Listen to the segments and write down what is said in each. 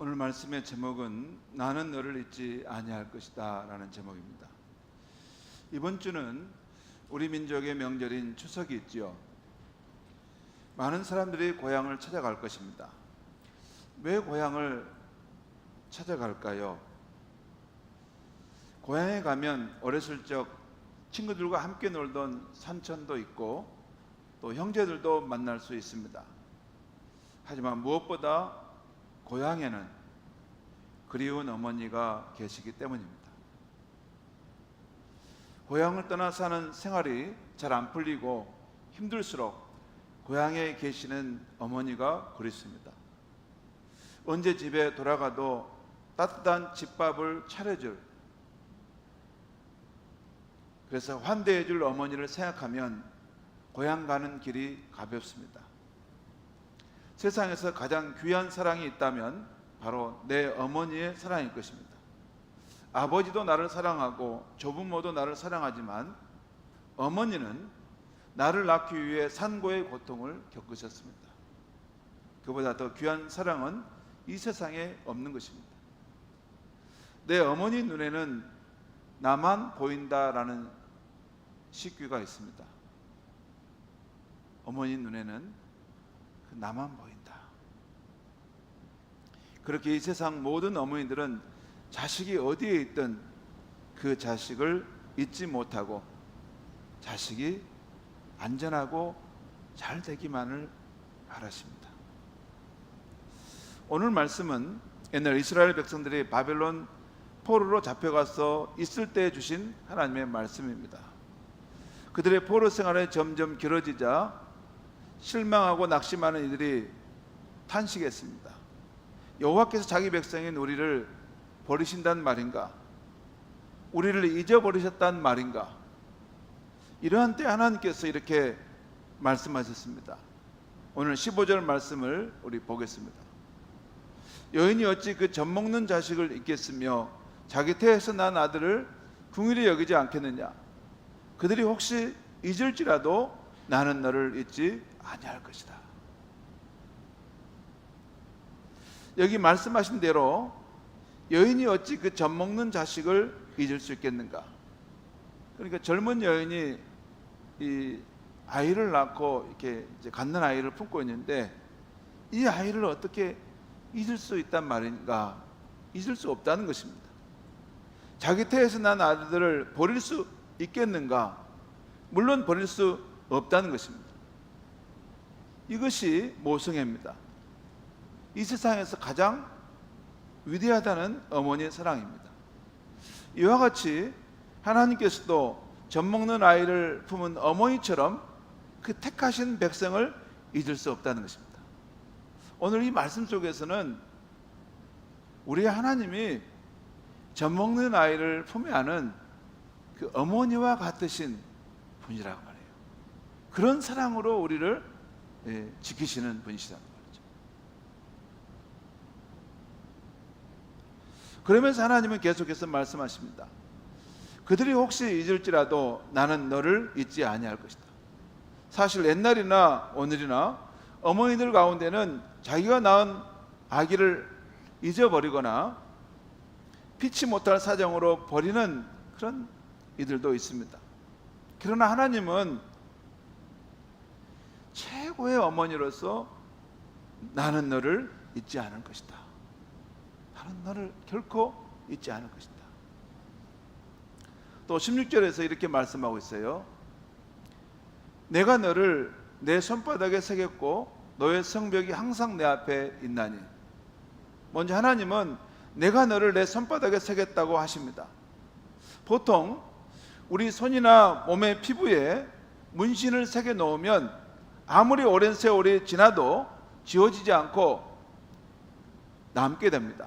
오늘 말씀의 제목은 나는 너를 잊지 아니할 것이다 라는 제목입니다. 이번 주는 우리 민족의 명절인 추석이 있지요. 많은 사람들이 고향을 찾아갈 것입니다. 왜 고향을 찾아갈까요? 고향에 가면 어렸을 적 친구들과 함께 놀던 산천도 있고 또 형제들도 만날 수 있습니다. 하지만 무엇보다 고향에는 그리운 어머니가 계시기 때문입니다. 고향을 떠나 사는 생활이 잘 안 풀리고 힘들수록 고향에 계시는 어머니가 그립습니다. 언제 집에 돌아가도 따뜻한 집밥을 차려줄, 그래서 환대해줄 어머니를 생각하면 고향 가는 길이 가볍습니다. 세상에서 가장 귀한 사랑이 있다면 바로 내 어머니의 사랑일 것입니다. 아버지도 나를 사랑하고 조부모도 나를 사랑하지만 어머니는 나를 낳기 위해 산고의 고통을 겪으셨습니다. 그보다 더 귀한 사랑은 이 세상에 없는 것입니다. 내 어머니 눈에는 나만 보인다라는 식귀가 있습니다. 어머니 눈에는 나만 보인다. 그렇게 이 세상 모든 어머니들은 자식이 어디에 있든 그 자식을 잊지 못하고 자식이 안전하고 잘 되기만을 바라십니다. 오늘 말씀은 옛날 이스라엘 백성들이 바벨론 포로로 잡혀가서 있을 때 주신 하나님의 말씀입니다. 그들의 포로 생활이 점점 길어지자 실망하고 낙심하는 이들이 탄식했습니다. 여호와께서 자기 백성인 우리를 버리신단 말인가? 우리를 잊어버리셨단 말인가? 이러한 때 하나님께서 이렇게 말씀하셨습니다. 오늘 15절 말씀을 우리 보겠습니다. 여인이 어찌 그 젖먹는 자식을 잊겠으며 자기 태에서 난 아들을 긍휼히 여기지 않겠느냐? 그들이 혹시 잊을지라도 나는 너를 잊지 아니할 것이다. 여기 말씀하신 대로 여인이 어찌 그 젖먹는 자식을 잊을 수 있겠는가? 그러니까 젊은 여인이 이 아이를 낳고 이렇게 이제 갖는 아이를 품고 있는데 이 아이를 어떻게 잊을 수 있단 말인가? 잊을 수 없다는 것입니다. 자기 태에서 난 아들들을 버릴 수 있겠는가? 물론 버릴 수 없다는 것입니다. 이것이 모성애입니다. 이 세상에서 가장 위대하다는 어머니의 사랑입니다. 이와 같이 하나님께서도 젖먹는 아이를 품은 어머니처럼 그 택하신 백성을 잊을 수 없다는 것입니다. 오늘 이 말씀 속에서는 우리 하나님이 젖먹는 아이를 품에 안은 그 어머니와 같으신 분이라고 말해요. 그런 사랑으로 우리를 지키시는 분이시라는 말이죠. 그러면서 하나님은 계속해서 말씀하십니다. 그들이 혹시 잊을지라도 나는 너를 잊지 아니할 것이다. 사실 옛날이나 오늘이나 어머니들 가운데는 자기가 낳은 아기를 잊어버리거나 피치 못할 사정으로 버리는 그런 이들도 있습니다. 그러나 하나님은 최고의 어머니로서 나는 너를 잊지 않을 것이다. 나는 너를 결코 잊지 않을 것이다. 또 16절에서 이렇게 말씀하고 있어요. 내가 너를 내 손바닥에 새겼고 너의 성벽이 항상 내 앞에 있나니. 먼저 하나님은 내가 너를 내 손바닥에 새겼다고 하십니다. 보통 우리 손이나 몸의 피부에 문신을 새겨 놓으면 아무리 오랜 세월이 지나도 지워지지 않고 남게 됩니다.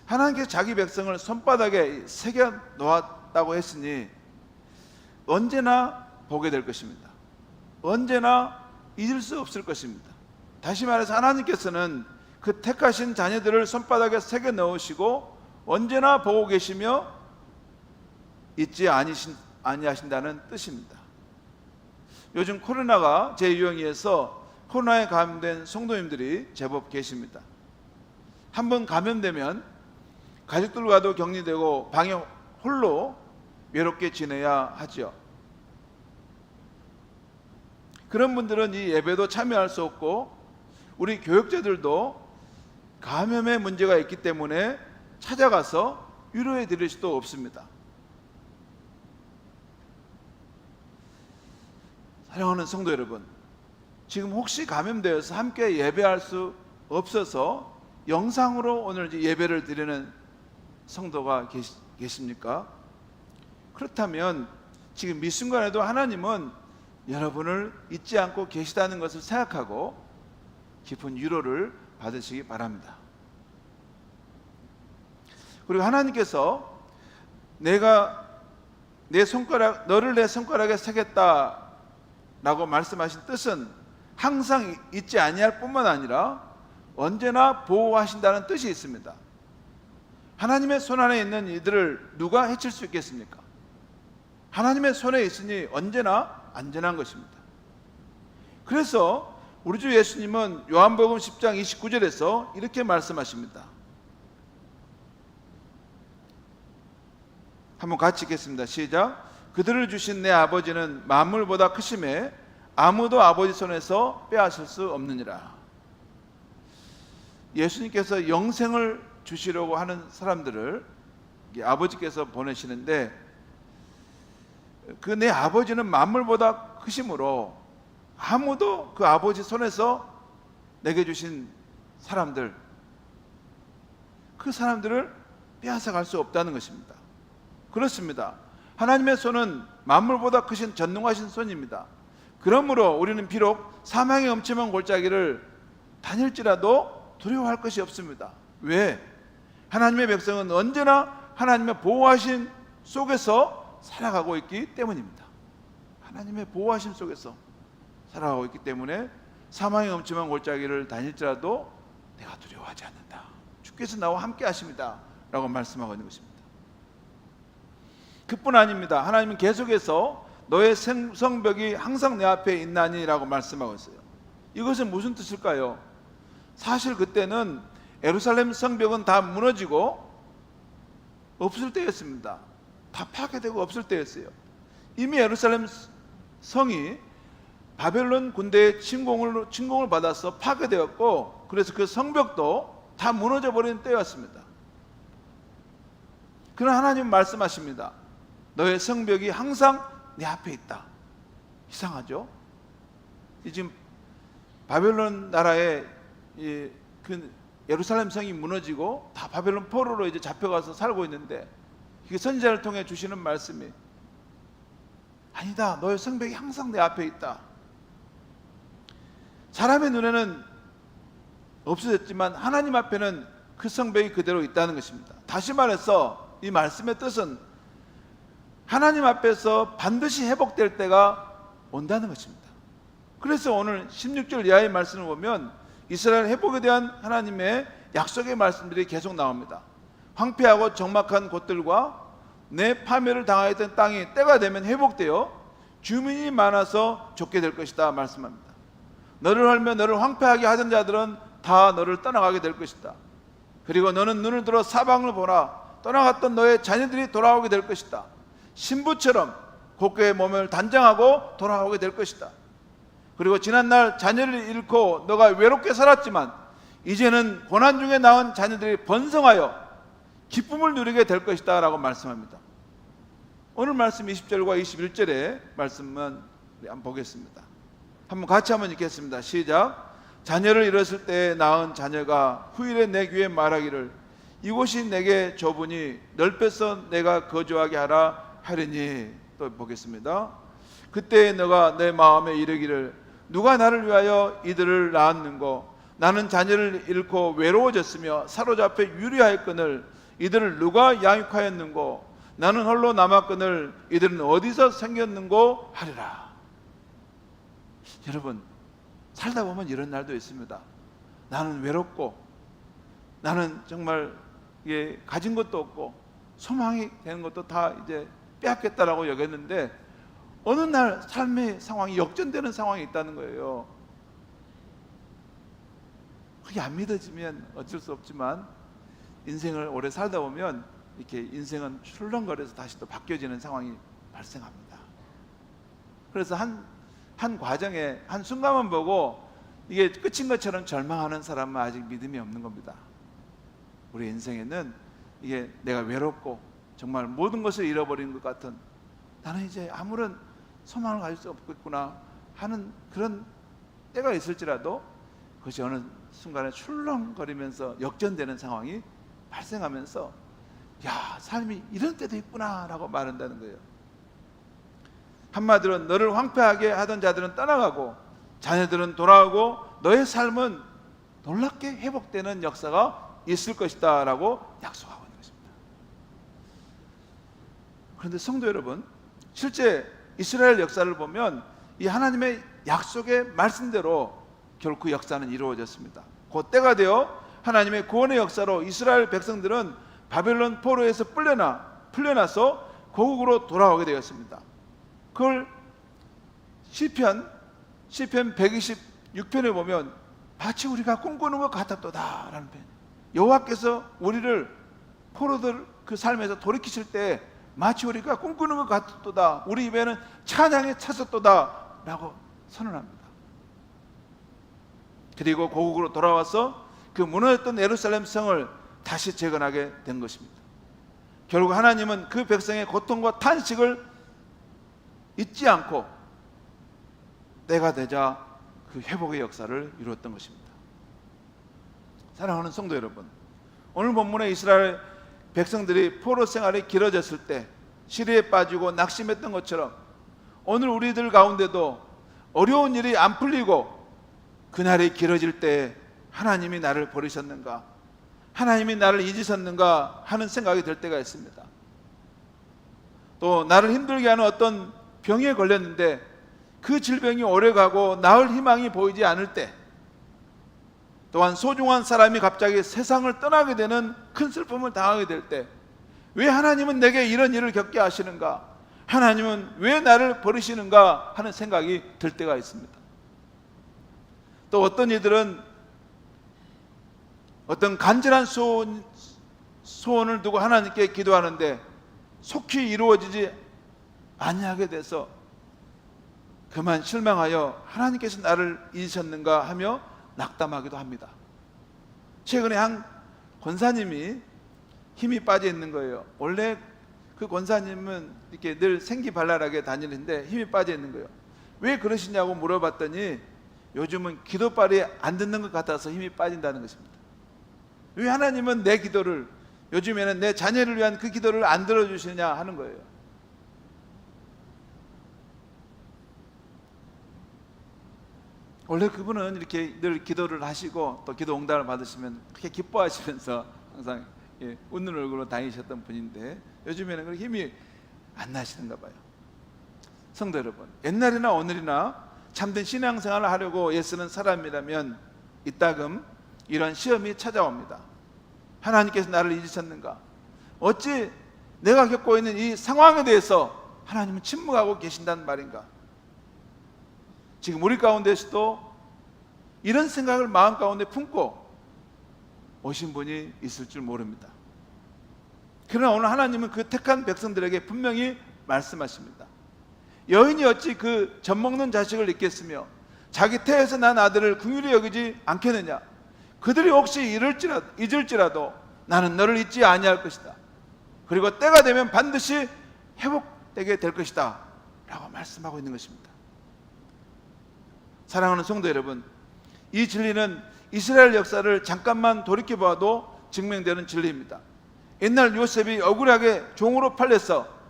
하나님께서 자기 백성을 손바닥에 새겨 놓았다고 했으니 언제나 보게 될 것입니다. 언제나 잊을 수 없을 것입니다. 다시 말해서 하나님께서는 그 택하신 자녀들을 손바닥에 새겨 넣으시고 언제나 보고 계시며 잊지 아니하신다는 뜻입니다. 요즘 코로나가 재유행해서 코로나에 감염된 성도님들이 제법 계십니다. 한번 감염되면 가족들과도 격리되고 방에 홀로 외롭게 지내야 하죠. 그런 분들은 이 예배도 참여할 수 없고 우리 교역자들도 감염의 문제가 있기 때문에 찾아가서 위로해 드릴 수도 없습니다. 사랑하는 성도 여러분, 지금 혹시 감염되어서 함께 예배할 수 없어서 영상으로 오늘 예배를 드리는 성도가 계십니까? 그렇다면 지금 이 순간에도 하나님은 여러분을 잊지 않고 계시다는 것을 생각하고 깊은 위로를 받으시기 바랍니다. 그리고 하나님께서 너를 내 손가락에 새겼다 라고 말씀하신 뜻은 항상 잊지 아니할 뿐만 아니라 언제나 보호하신다는 뜻이 있습니다. 하나님의 손 안에 있는 이들을 누가 해칠 수 있겠습니까? 하나님의 손에 있으니 언제나 안전한 것입니다. 그래서 우리 주 예수님은 요한복음 10장 29절에서 이렇게 말씀하십니다. 한번 같이 읽겠습니다. 시작. 그들을 주신 내 아버지는 만물보다 크심에 아무도 아버지 손에서 빼앗을 수 없느니라. 예수님께서 영생을 주시려고 하는 사람들을 아버지께서 보내시는데 그 내 아버지는 만물보다 크심으로 아무도 그 아버지 손에서 내게 주신 사람들, 그 사람들을 빼앗아갈 수 없다는 것입니다. 그렇습니다. 하나님의 손은 만물보다 크신 전능하신 손입니다. 그러므로 우리는 비록 사망의 엄침한 골짜기를 다닐지라도 두려워할 것이 없습니다. 왜? 하나님의 백성은 언제나 하나님의 보호하심 속에서 살아가고 있기 때문입니다. 하나님의 보호하심 속에서 살아가고 있기 때문에 사망의 엄침한 골짜기를 다닐지라도 내가 두려워하지 않는다. 주께서 나와 함께 하십니다 라고 말씀하고 있는 것입니다. 그뿐 아닙니다. 하나님은 계속해서 너의 성벽이 항상 내 앞에 있나니 라고 말씀하고 있어요. 이것은 무슨 뜻일까요? 사실 그때는 예루살렘 성벽은 다 무너지고 없을 때였습니다. 다 파괴되고 없을 때였어요. 이미 예루살렘 성이 바벨론 군대의 침공을 받아서 파괴되었고, 그래서 그 성벽도 다 무너져 버린 때였습니다. 그러나 하나님은 말씀하십니다. 너의 성벽이 항상 내 앞에 있다. 이상하죠? 지금 바벨론 나라의 그 예루살렘 성이 무너지고 다 바벨론 포로로 이제 잡혀가서 살고 있는데, 그 선지자를 통해 주시는 말씀이 아니다. 너의 성벽이 항상 내 앞에 있다. 사람의 눈에는 없어졌지만 하나님 앞에는 그 성벽이 그대로 있다는 것입니다. 다시 말해서 이 말씀의 뜻은 하나님 앞에서 반드시 회복될 때가 온다는 것입니다. 그래서 오늘 16절 이하의 말씀을 보면 이스라엘 회복에 대한 하나님의 약속의 말씀들이 계속 나옵니다. 황폐하고 적막한 곳들과 내 파멸을 당하였던 땅이 때가 되면 회복되어 주민이 많아서 좁게 될 것이다 말씀합니다. 너를 헐며 너를 황폐하게 하던 자들은 다 너를 떠나가게 될 것이다. 그리고 너는 눈을 들어 사방을 보라. 떠나갔던 너의 자녀들이 돌아오게 될 것이다. 신부처럼 곡괭의 몸을 단장하고 돌아오게 될 것이다. 그리고 지난날 자녀를 잃고 너가 외롭게 살았지만 이제는 고난 중에 낳은 자녀들이 번성하여 기쁨을 누리게 될 것이다 라고 말씀합니다. 오늘 말씀 20절과 21절의 말씀만 한번 보겠습니다. 같이 한번 읽겠습니다. 시작. 자녀를 잃었을 때 낳은 자녀가 후일에 내 귀에 말하기를 이곳이 내게 좁으니 넓혀서 내가 거주하게 하라 하리니. 또 보겠습니다. 그때 너가 내 마음에 이르기를 누가 나를 위하여 이들을 낳았는고 나는 자녀를 잃고 외로워졌으며 사로잡혀 유리하였거늘 이들을 누가 양육하였는고 나는 홀로 남았거늘 이들은 어디서 생겼는고 하리라. 여러분, 살다 보면 이런 날도 있습니다. 나는 외롭고 나는 정말 가진 것도 없고 소망이 되는 것도 다 이제 빼앗겠다라고 여겼는데 어느 날 삶의 상황이 역전되는 상황이 있다는 거예요. 그게 안 믿어지면 어쩔 수 없지만 인생을 오래 살다 보면 이렇게 인생은 출렁거려서 다시 또 바뀌어지는 상황이 발생합니다. 그래서 한 과정에 한 순간만 보고 이게 끝인 것처럼 절망하는 사람은 아직 믿음이 없는 겁니다. 우리 인생에는 이게 내가 외롭고 정말 모든 것을 잃어버린 것 같은, 나는 이제 아무런 소망을 가질 수 없겠구나 하는 그런 때가 있을지라도 그것이 어느 순간에 출렁거리면서 역전되는 상황이 발생하면서 야, 삶이 이런 때도 있구나 라고 말한다는 거예요. 한마디로 너를 황폐하게 하던 자들은 떠나가고 자녀들은 돌아오고 너의 삶은 놀랍게 회복되는 역사가 있을 것이다 라고 약속하고 있는 것입니다. 그런데 성도 여러분, 실제 이스라엘 역사를 보면 이 하나님의 약속의 말씀대로 결국 그 역사는 이루어졌습니다. 그 때가 되어 하나님의 구원의 역사로 이스라엘 백성들은 바벨론 포로에서 풀려나서 고국으로 돌아오게 되었습니다. 그걸 시편 126편에 보면 마치 우리가 꿈꾸는 것 같았도다 라는 편. 여호와께서 우리를 포로들 그 삶에서 돌이키실 때 마치 우리가 꿈꾸는 것 같았도다, 우리 입에는 찬양이 찼었도다 라고 선언합니다. 그리고 고국으로 돌아와서 그 무너졌던 예루살렘 성을 다시 재건하게 된 것입니다. 결국 하나님은 그 백성의 고통과 탄식을 잊지 않고 때가 되자 그 회복의 역사를 이루었던 것입니다. 사랑하는 성도 여러분, 오늘 본문의 이스라엘 백성들이 포로 생활이 길어졌을 때 시리에 빠지고 낙심했던 것처럼 오늘 우리들 가운데도 어려운 일이 안 풀리고 그날이 길어질 때 하나님이 나를 버리셨는가, 하나님이 나를 잊으셨는가 하는 생각이 들 때가 있습니다. 또 나를 힘들게 하는 어떤 병에 걸렸는데 그 질병이 오래가고 나을 희망이 보이지 않을 때, 또한 소중한 사람이 갑자기 세상을 떠나게 되는 큰 슬픔을 당하게 될 때, 왜 하나님은 내게 이런 일을 겪게 하시는가, 하나님은 왜 나를 버리시는가 하는 생각이 들 때가 있습니다. 또 어떤 이들은 어떤 간절한 소원을 두고 하나님께 기도하는데 속히 이루어지지 아니하게 돼서 그만 실망하여 하나님께서 나를 잊으셨는가 하며 낙담하기도 합니다. 최근에 한 권사님이 힘이 빠져 있는 거예요. 원래 그 권사님은 이렇게 늘 생기발랄하게 다니는데 힘이 빠져 있는 거예요. 왜 그러시냐고 물어봤더니 요즘은 기도빨이 안 듣는 것 같아서 힘이 빠진다는 것입니다. 왜 하나님은 내 기도를, 요즘에는 내 자녀를 위한 그 기도를 안 들어주시냐 하는 거예요. 원래 그분은 이렇게 늘 기도를 하시고 또 기도 응답을 받으시면 그렇게 기뻐하시면서 항상 웃는 얼굴로 다니셨던 분인데 요즘에는 그렇게 힘이 안 나시는가 봐요. 성도 여러분, 옛날이나 오늘이나 참된 신앙생활을 하려고 애쓰는 사람이라면 이따금 이런 시험이 찾아옵니다. 하나님께서 나를 잊으셨는가? 어찌 내가 겪고 있는 이 상황에 대해서 하나님은 침묵하고 계신다는 말인가? 지금 우리 가운데서도 이런 생각을 마음 가운데 품고 오신 분이 있을 줄 모릅니다. 그러나 오늘 하나님은 그 택한 백성들에게 분명히 말씀하십니다. 여인이 어찌 그 젖먹는 자식을 잊겠으며 자기 태에서 난 아들을 긍휼히 여기지 않겠느냐? 그들이 혹시 잊을지라도 나는 너를 잊지 아니할 것이다. 그리고 때가 되면 반드시 회복되게 될 것이다 라고 말씀하고 있는 것입니다. 사랑하는 성도 여러분, 이 진리는 이스라엘 역사를 잠깐만 돌이켜봐도 증명되는 진리입니다. 옛날 요셉이 억울하게 종으로 팔려서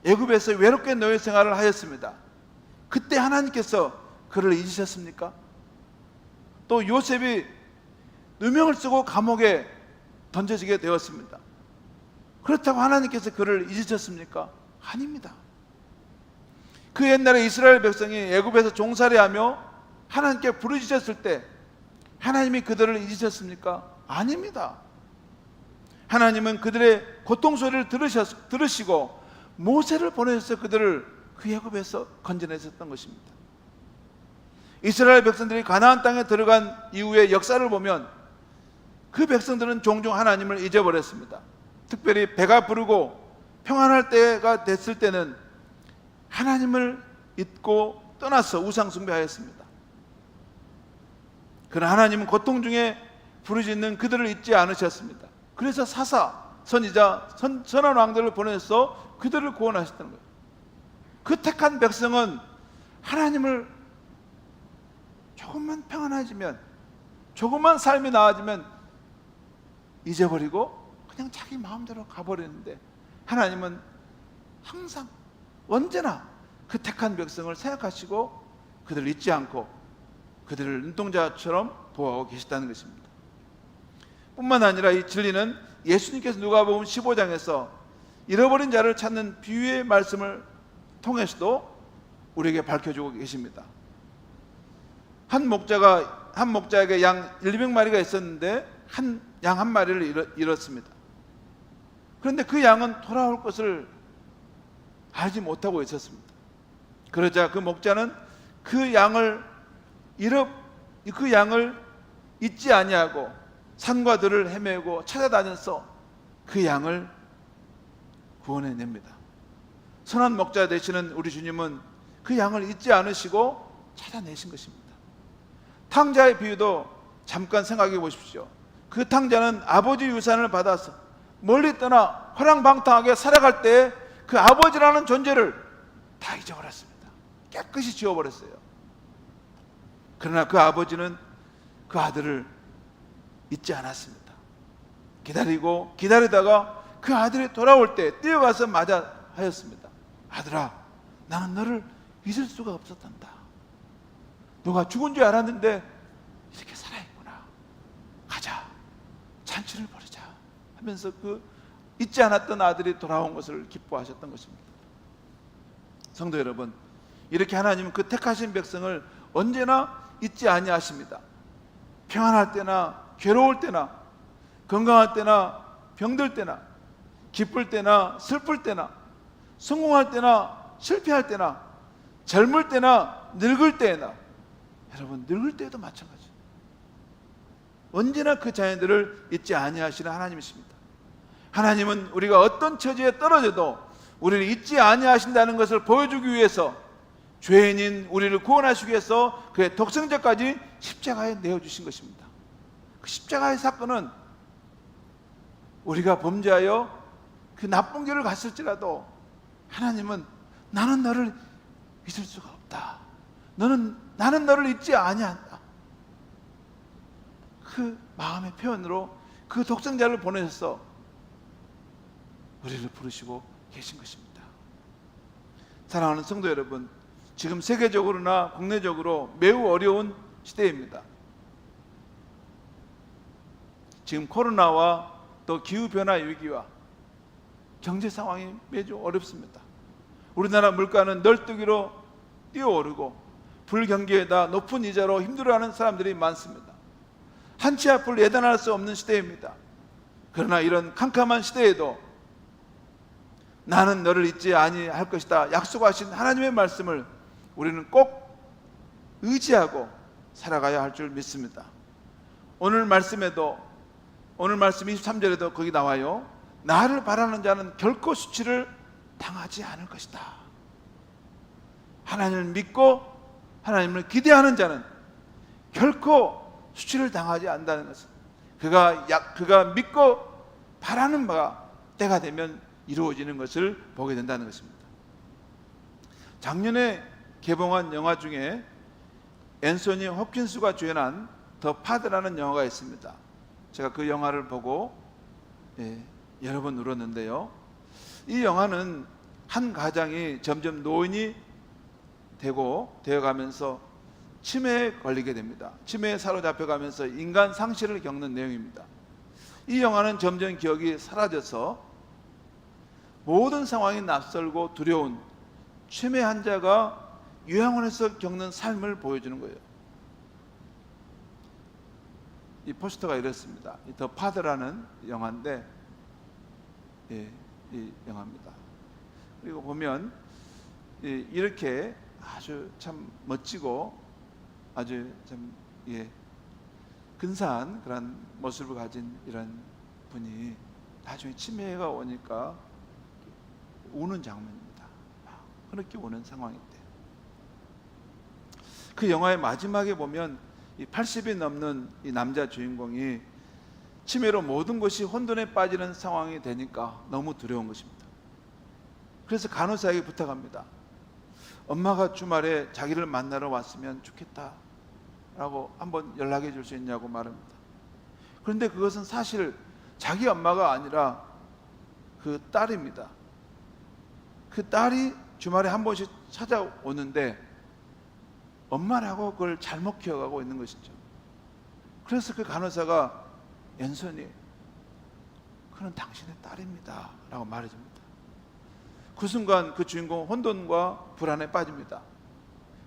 애굽에서 외롭게 노예 생활을 하였습니다. 그때 하나님께서 그를 잊으셨습니까? 또 요셉이 누명을 쓰고 감옥에 던져지게 되었습니다. 그렇다고 하나님께서 그를 잊으셨습니까? 아닙니다. 그 옛날에 이스라엘 백성이 애굽에서 종살이하며 하나님께 부르짖었을 때 하나님이 그들을 잊으셨습니까? 아닙니다. 하나님은 그들의 고통 소리를 들으시고 모세를 보내셔서 그들을 그 애굽에서 건져내셨던 것입니다. 이스라엘 백성들이 가나안 땅에 들어간 이후의 역사를 보면 그 백성들은 종종 하나님을 잊어버렸습니다. 특별히 배가 부르고 평안할 때가 됐을 때는 하나님을 잊고 떠나서 우상 숭배하였습니다. 그러나 하나님은 고통 중에 부르짖는 그들을 잊지 않으셨습니다. 그래서 사사, 선지자, 선한 왕들을 보내서 그들을 구원하셨다는 거예요. 그 택한 백성은 하나님을 조금만 평안해지면, 조금만 삶이 나아지면 잊어버리고 그냥 자기 마음대로 가버리는데, 하나님은 항상 언제나 그 택한 백성을 생각하시고 그들을 잊지 않고 그들을 눈동자처럼 보호하고 계시다는 것입니다. 뿐만 아니라 이 진리는 예수님께서 누가복음 15장에서 잃어버린 자를 찾는 비유의 말씀을 통해서도 우리에게 밝혀주고 계십니다. 한 목자에게 양 1,200마리가 있었는데 양 한 마리를 잃었습니다. 그런데 그 양은 돌아올 것을 알지 못하고 있었습니다. 그러자 그 목자는 그 양을 잊지 아니하고 산과 들을 헤매고 찾아다녀서 그 양을 구원해냅니다. 선한 목자 되시는 우리 주님은 그 양을 잊지 않으시고 찾아내신 것입니다. 탕자의 비유도 잠깐 생각해 보십시오. 그 탕자는 아버지 유산을 받아서 멀리 떠나 허랑방탕하게 살아갈 때 그 아버지라는 존재를 다 잊어버렸습니다. 깨끗이 지워버렸어요. 그러나 그 아버지는 그 아들을 잊지 않았습니다. 기다리다가 그 아들이 돌아올 때 뛰어가서 맞아 하였습니다. 아들아, 나는 너를 잊을 수가 없었단다. 너가 죽은 줄 알았는데 이렇게 살아있구나. 가자, 잔치를 벌이자 하면서 그 잊지 않았던 아들이 돌아온 것을 기뻐하셨던 것입니다. 성도 여러분, 이렇게 하나님은 그 택하신 백성을 언제나 잊지 아니하십니다. 평안할 때나 괴로울 때나 건강할 때나 병들 때나 기쁠 때나 슬플 때나 성공할 때나 실패할 때나 젊을 때나 늙을 때나, 여러분 늙을 때도 마찬가지. 언제나 그 자녀들을 잊지 아니하시는 하나님이십니다. 하나님은 우리가 어떤 처지에 떨어져도 우리를 잊지 아니하신다는 것을 보여주기 위해서 죄인인 우리를 구원하시기 위해서 그의 독생자까지 십자가에 내어주신 것입니다. 그 십자가의 사건은 우리가 범죄하여 그 나쁜 길을 갔을지라도 하나님은 나는 너를 잊을 수가 없다. 나는 너를 잊지 아니한다. 그 마음의 표현으로 그 독생자를 보내셔서 우리를 부르시고 계신 것입니다. 사랑하는 성도 여러분, 지금 세계적으로나 국내적으로 매우 어려운 시대입니다. 지금 코로나와 또 기후변화 위기와 경제 상황이 매우 어렵습니다. 우리나라 물가는 널뛰기로 뛰어오르고 불경기에다 높은 이자로 힘들어하는 사람들이 많습니다. 한 치 앞을 예단할 수 없는 시대입니다. 그러나 이런 캄캄한 시대에도 나는 너를 잊지 아니할 것이다 약속하신 하나님의 말씀을 우리는 꼭 의지하고 살아가야 할 줄 믿습니다. 오늘 말씀 23절에도 거기 나와요. 나를 바라는 자는 결코 수치를 당하지 않을 것이다. 하나님을 믿고 하나님을 기대하는 자는 결코 수치를 당하지 않는다는 것은 그가 믿고 바라는 바가 때가 되면 이루어지는 것을 보게 된다는 것입니다. 작년에 개봉한 영화 중에 앤소니 홉킨스가 주연한 더 파드라는 영화가 있습니다. 제가 그 영화를 보고 여러 번 울었는데요. 이 영화는 한 가장이 점점 노인이 되어가면서 치매에 걸리게 됩니다. 치매에 사로잡혀가면서 인간 상실을 겪는 내용입니다. 이 영화는 점점 기억이 사라져서 모든 상황이 낯설고 두려운 치매 환자가 요양원에서 겪는 삶을 보여주는 거예요. 이 포스터가 이렇습니다. 더 파드라는 영화인데, 이 영화입니다. 그리고 보면 이렇게 아주 참 멋지고 아주 좀 근사한 그런 모습을 가진 이런 분이 나중에 치매가 오니까 우는 장면입니다. 그렇게 우는 상황인데, 그 영화의 마지막에 보면 이 80이 넘는 이 남자 주인공이 치매로 모든 것이 혼돈에 빠지는 상황이 되니까 너무 두려운 것입니다. 그래서 간호사에게 부탁합니다. 엄마가 주말에 자기를 만나러 왔으면 좋겠다 라고 한번 연락해 줄 수 있냐고 말합니다. 그런데 그것은 사실 자기 엄마가 아니라 그 딸입니다. 그 딸이 주말에 한 번씩 찾아오는데 엄마라고 그걸 잘못 기억하고 있는 것이죠. 그래서 그 간호사가 앤서니, 그는 당신의 딸입니다 라고 말해줍니다. 그 순간 그 주인공은 혼돈과 불안에 빠집니다.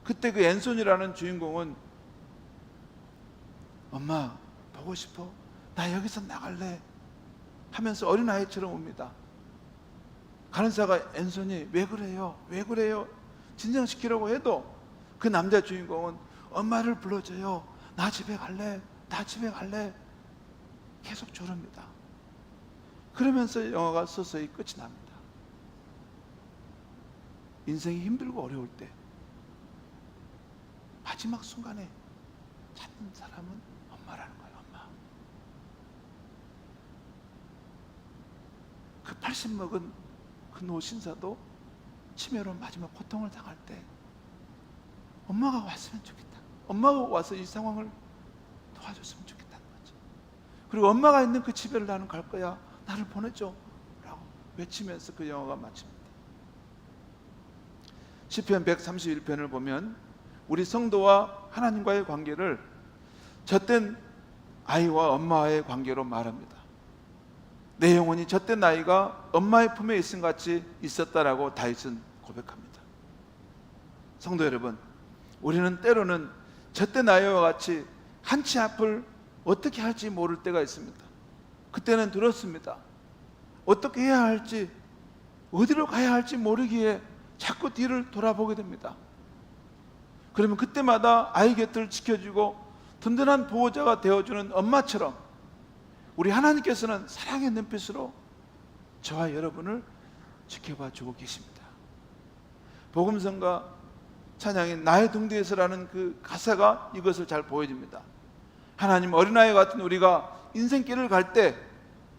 그때 그 앤서니라는 주인공은 엄마 보고 싶어? 나 여기서 나갈래? 하면서 어린아이처럼 옵니다. 간호사가 앤서니 왜 그래요? 왜 그래요? 진정시키려고 해도 그 남자 주인공은 엄마를 불러줘요. 나 집에 갈래? 나 집에 갈래? 계속 조릅니다. 그러면서 영화가 서서히 끝이 납니다. 인생이 힘들고 어려울 때 마지막 순간에 찾는 사람은 엄마라는 거예요. 엄마. 그 80 먹은 그 노신사도 치매로 마지막 고통을 당할 때 엄마가 왔으면 좋겠다. 엄마가 와서 이 상황을 도와줬으면 좋겠다는 거죠. 그리고 엄마가 있는 그 집에를 나는 갈 거야. 나를 보내줘 라고 외치면서 그 영화가 마칩니다. 시편 131편을 보면 우리 성도와 하나님과의 관계를 젖된 아이와 엄마와의 관계로 말합니다. 내 영혼이 젖된 아이가 엄마의 품에 있음 같이 있었다라고 다윗은 고백합니다. 성도 여러분, 우리는 때로는 젖된 아이와 같이 한치 앞을 어떻게 할지 모를 때가 있습니다. 그때는 두렵습니다. 어떻게 해야 할지, 어디로 가야 할지 모르기에 자꾸 뒤를 돌아보게 됩니다. 그러면 그때마다 아이 곁을 지켜주고 든든한 보호자가 되어주는 엄마처럼 우리 하나님께서는 사랑의 눈빛으로 저와 여러분을 지켜봐 주고 계십니다. 복음성가 찬양인 나의 등 뒤에서라는 그 가사가 이것을 잘 보여줍니다. 하나님, 어린아이 같은 우리가 인생길을 갈 때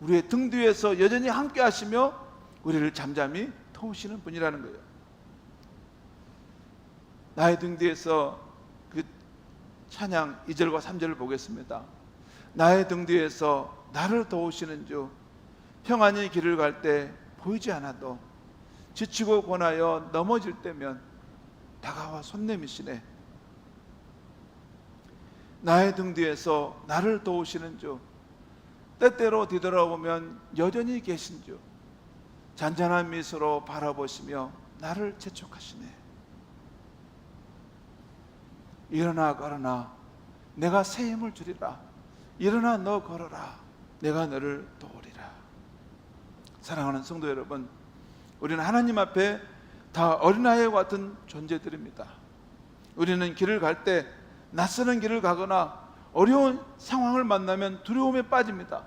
우리의 등 뒤에서 여전히 함께 하시며 우리를 잠잠히 도우시는 분이라는 거예요. 나의 등 뒤에서 그 찬양 2절과 3절을 보겠습니다. 나의 등 뒤에서 나를 도우시는 주, 평안히 길을 갈 때 보이지 않아도 지치고 고나여 넘어질 때면 다가와 손 내미시네. 나의 등 뒤에서 나를 도우시는 주, 때때로 뒤돌아보면 여전히 계신 주, 잔잔한 미소로 바라보시며 나를 재촉하시네. 일어나 걸어나 내가 새 힘을 주리라. 일어나 너 걸어라. 내가 너를 도우리라. 사랑하는 성도 여러분, 우리는 하나님 앞에 다 어린아이와 같은 존재들입니다. 우리는 길을 갈 때 낯서는 길을 가거나 어려운 상황을 만나면 두려움에 빠집니다.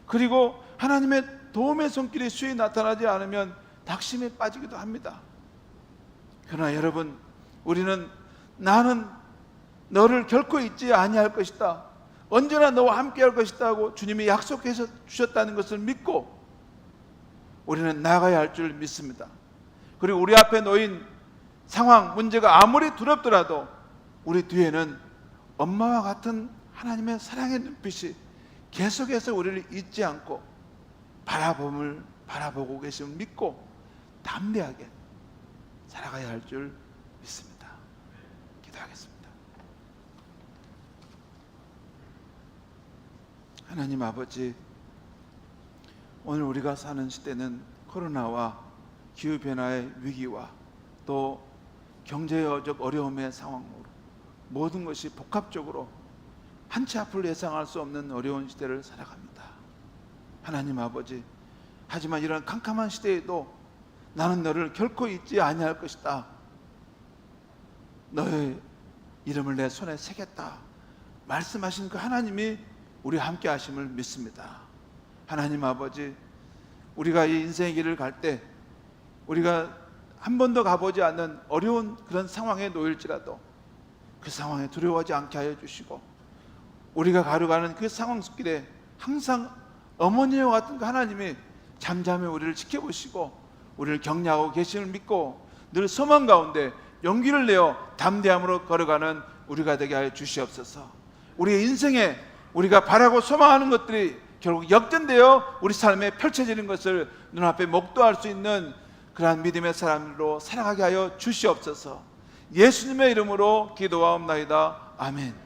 그리고 하나님의 도움의 손길이 수히 나타나지 않으면 낙심에 빠지기도 합니다. 그러나 여러분, 우리는 나는 너를 결코 잊지 아니할 것이다, 언제나 너와 함께 할 것이다 하고 주님이 약속해서 주셨다는 것을 믿고 우리는 나가야 할 줄 믿습니다. 그리고 우리 앞에 놓인 상황, 문제가 아무리 두렵더라도 우리 뒤에는 엄마와 같은 하나님의 사랑의 눈빛이 계속해서 우리를 잊지 않고 바라보고 계심을 믿고 담대하게 살아가야 할 줄 믿습니다. 기도하겠습니다. 하나님 아버지, 오늘 우리가 사는 시대는 코로나와 기후변화의 위기와 또 경제적 어려움의 상황으로 모든 것이 복합적으로 한치 앞을 예상할 수 없는 어려운 시대를 살아갑니다. 하나님 아버지, 하지만 이런 캄캄한 시대에도 나는 너를 결코 잊지 아니할 것이다, 너의 이름을 내 손에 새겼다 말씀하신 그 하나님이 우리와 함께 하심을 믿습니다. 하나님 아버지, 우리가 이 인생의 길을 갈 때 우리가 한 번도 가보지 않는 어려운 그런 상황에 놓일지라도 그 상황에 두려워하지 않게 하여 주시고, 우리가 가려가는 그 상황 속길에 항상 어머니와 같은 그 하나님이 잠잠히 우리를 지켜보시고 우리를 격려하고 계심을 믿고 늘 소망 가운데 용기를 내어 담대함으로 걸어가는 우리가 되게 하여 주시옵소서. 우리의 인생에 우리가 바라고 소망하는 것들이 결국 역전되어 우리 삶에 펼쳐지는 것을 눈앞에 목도할 수 있는 그러한 믿음의 사람으로 살아가게 하여 주시옵소서. 예수님의 이름으로 기도하옵나이다. 아멘.